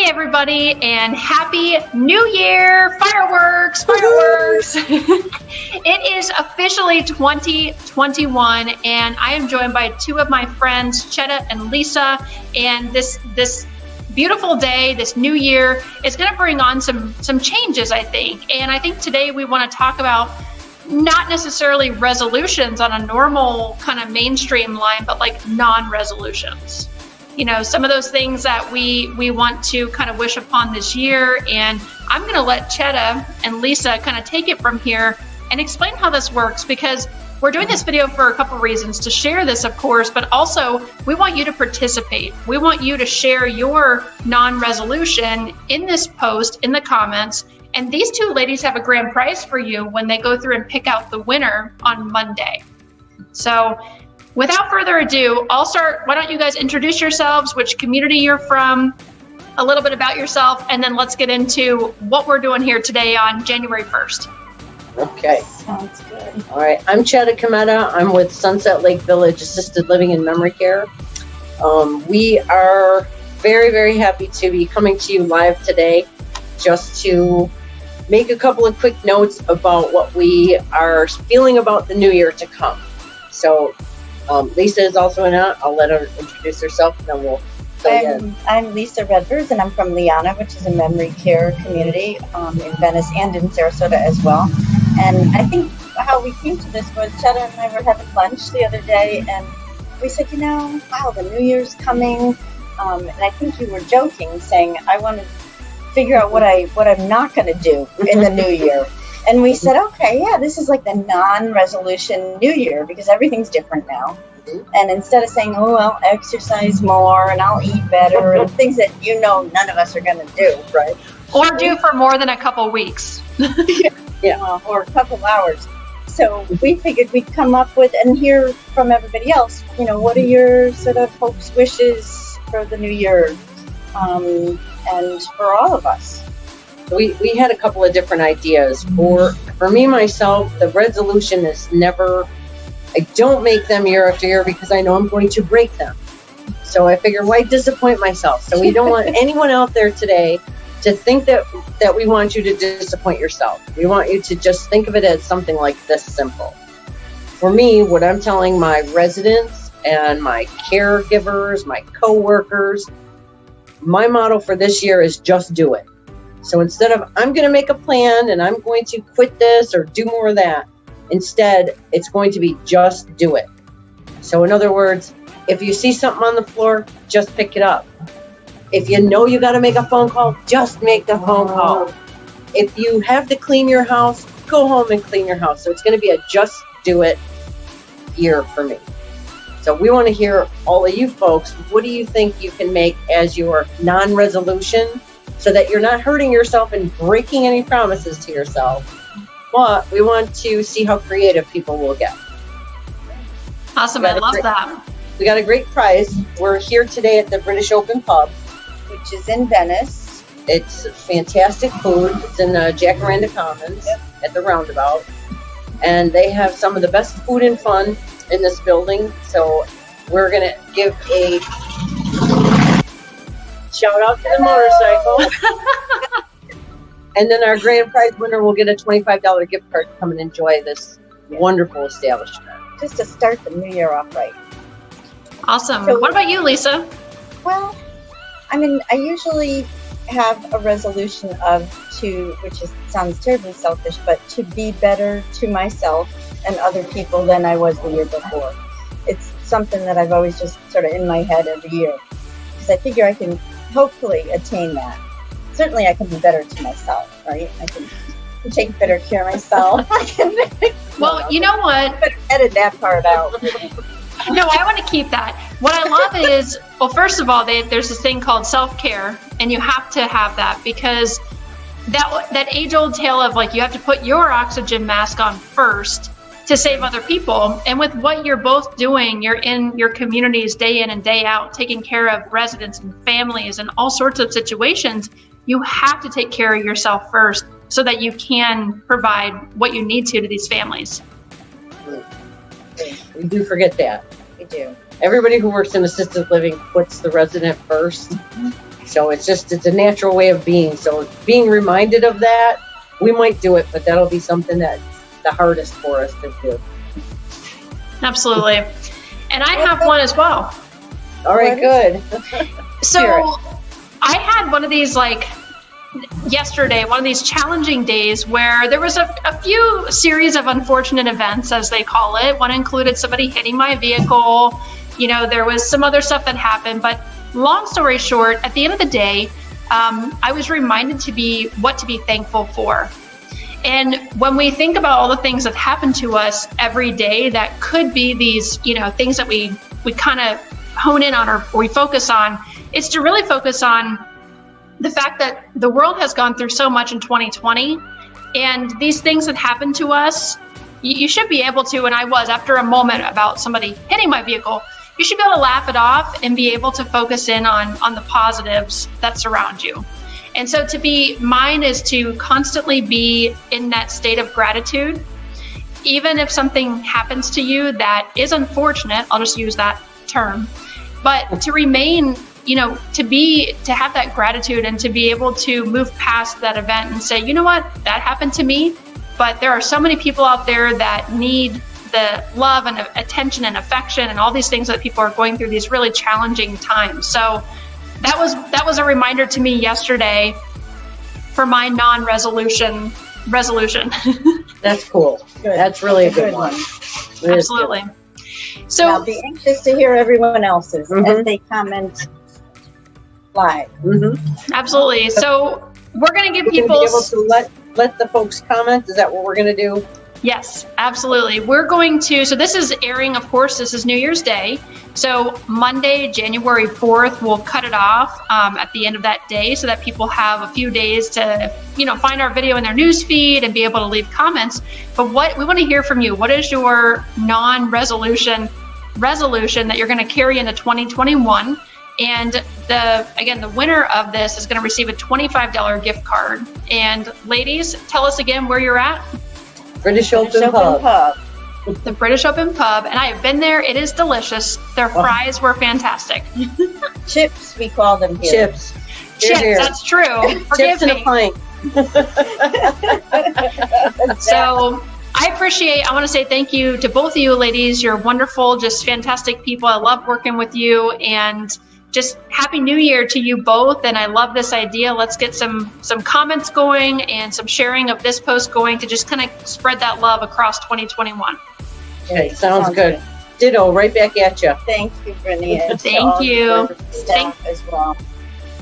Hey everybody, and happy new year! Fireworks, fireworks! It is officially 2021 and I am joined by two of my friends, Chetta and Lisa, and this beautiful day, this new year, is going to bring on some changes, I think. And I think today we want to talk about not necessarily resolutions on a normal kind of mainstream line, but like non-resolutions. You know, some of those things that we want to kind of wish upon this year. And I'm going to let Chetta and Lisa kind of take it from here and explain how this works, because we're doing this video for a couple reasons. To share this, of course, but also we want you to participate. We want you to share your non-resolution in this post, in the comments. And these two ladies have a grand prize for you when they go through and pick out the winner on Monday. So without further ado, I'll start. Why don't you guys introduce yourselves, which community you're from, a little bit about yourself, and then let's get into what we're doing here today on January 1st. Okay. Sounds good. All right. I'm Chetta Cometa. I'm with Sunset Lake Village Assisted Living and Memory Care. We are very, very happy to be coming to you live today just to make a couple of quick notes about what we are feeling about the new year to come. So Lisa is also in it. I'll let her introduce herself, and then we'll I'm Lisa Redvers, and I'm from Liana, which is a memory care community in Venice and in Sarasota as well. And I think how we came to this was Chetta and I were having lunch the other day, and we said, wow, the New Year's coming. And I think you were joking, saying, I want to figure out what I'm not going to do in the new year. And we said, okay, yeah, this is like the non-resolution new year, because everything's different now. And instead of saying, oh, I'll exercise more and I'll eat better and things that none of us are going to do, right? Or do for more than a couple weeks. Yeah, or a couple hours. So we figured we'd come up with and hear from everybody else, what are your sort of hopes, wishes for the new year, and for all of us. We had a couple of different ideas. For me, myself, the resolution is never, I don't make them year after year because I know I'm going to break them. So I figure, why disappoint myself? So we don't want anyone out there today to think that we want you to disappoint yourself. We want you to just think of it as something like this simple. For me, what I'm telling my residents and my caregivers, my coworkers, my motto for this year is just do it. So instead of, I'm going to make a plan and I'm going to quit this or do more of that, instead, it's going to be just do it. So in other words, if you see something on the floor, just pick it up. If you know you got to make a phone call, just make the phone call. If you have to clean your house, go home and clean your house. So it's going to be a just do it year for me. So we want to hear all of you folks, what do you think you can make as your non-resolution so that you're not hurting yourself and breaking any promises to yourself? But we want to see how creative people will get. Awesome. I love that. We got a great prize. We're here today at the British Open Pub, which is in Venice. It's fantastic food. It's in Jacaranda Commons at the roundabout. And they have some of the best food and fun in this building. So we're going to give a shout out to the motorcycle. And then our grand prize winner will get a $25 gift card to come and enjoy this wonderful establishment. Just to start the new year off right. Awesome. So, what about you, Lisa? Well, I usually have a resolution sounds terribly selfish, but to be better to myself and other people than I was the year before. It's something that I've always just sort of in my head every year, because I figure I can hopefully attain that. Certainly I can be better to myself, right? I can take better care of myself. Well, you know what? Better edit that part out. No, I want to keep that. What I love is, well, first of all, there's this thing called self-care, and you have to have that, because that age-old tale of like you have to put your oxygen mask on first to save other people. And with what you're both doing, you're in your communities day in and day out, taking care of residents and families and all sorts of situations. You have to take care of yourself first so that you can provide what you need to these families. We do forget that. We do. Everybody who works in assisted living puts the resident first. So it's a natural way of being. So being reminded of that, we might do it, but that'll be something that's the hardest for us to do. Absolutely. And I have one as well. All right, good. So Hear it. I had one of these yesterday, one of these challenging days where there was a few series of unfortunate events, as they call it. One included somebody hitting my vehicle. There was some other stuff that happened, but long story short, at the end of the day, I was reminded what to be thankful for. And when we think about all the things that happen to us every day, that could be these, things that we kind of hone in on or we focus on, it's to really focus on the fact that the world has gone through so much in 2020, and these things that happen to us, you should be able to, and I was, after a moment about somebody hitting my vehicle, you should be able to laugh it off and be able to focus in on the positives that surround you. And so mine is to constantly be in that state of gratitude. Even if something happens to you that is unfortunate, I'll just use that term, but to remain, to have that gratitude and to be able to move past that event and say, you know what, that happened to me, but there are so many people out there that need the love and attention and affection and all these things that people are going through these really challenging times. So that was a reminder to me yesterday for my non-resolution resolution. That's cool. Good. That's really a good one. Absolutely. So I'll be anxious to hear everyone else's as they comment live. Absolutely. So we're going to give people be able to let the folks comment. Is that what we're going to do? Yes, absolutely. We're going to, so this is airing, of course, this is New Year's Day. So Monday, January 4th, we'll cut it off at the end of that day so that people have a few days to, find our video in their news feed and be able to leave comments. But what we want to hear from you, what is your non-resolution resolution that you're going to carry into 2021? And the winner of this is going to receive a $25 gift card. And ladies, tell us again where you're at. British Open Pub. The British Open Pub, and I have been there. It is delicious. Their fries were fantastic. Chips, we call them here. Chips. Chips, that's true. Forgive Chips and me. a pint. So I want to say thank you to both of you ladies. You're wonderful, just fantastic people. I love working with you, and just Happy New Year to you both. And I love this idea. Let's get some comments going and some sharing of this post going to just kind of spread that love across 2021. Okay, sounds good. Ditto, right back at you. Thank you, Brittany. and to Thank all you. your staff as well.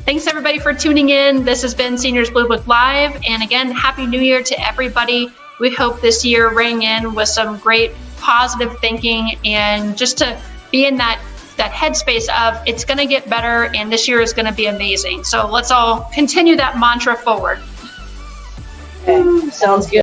Thanks everybody for tuning in. This has been Seniors Blue Book Live. And again, Happy New Year to everybody. We hope this year rang in with some great positive thinking and just to be in that headspace of it's going to get better and this year is going to be amazing. So let's all continue that mantra forward. Okay. Sounds good.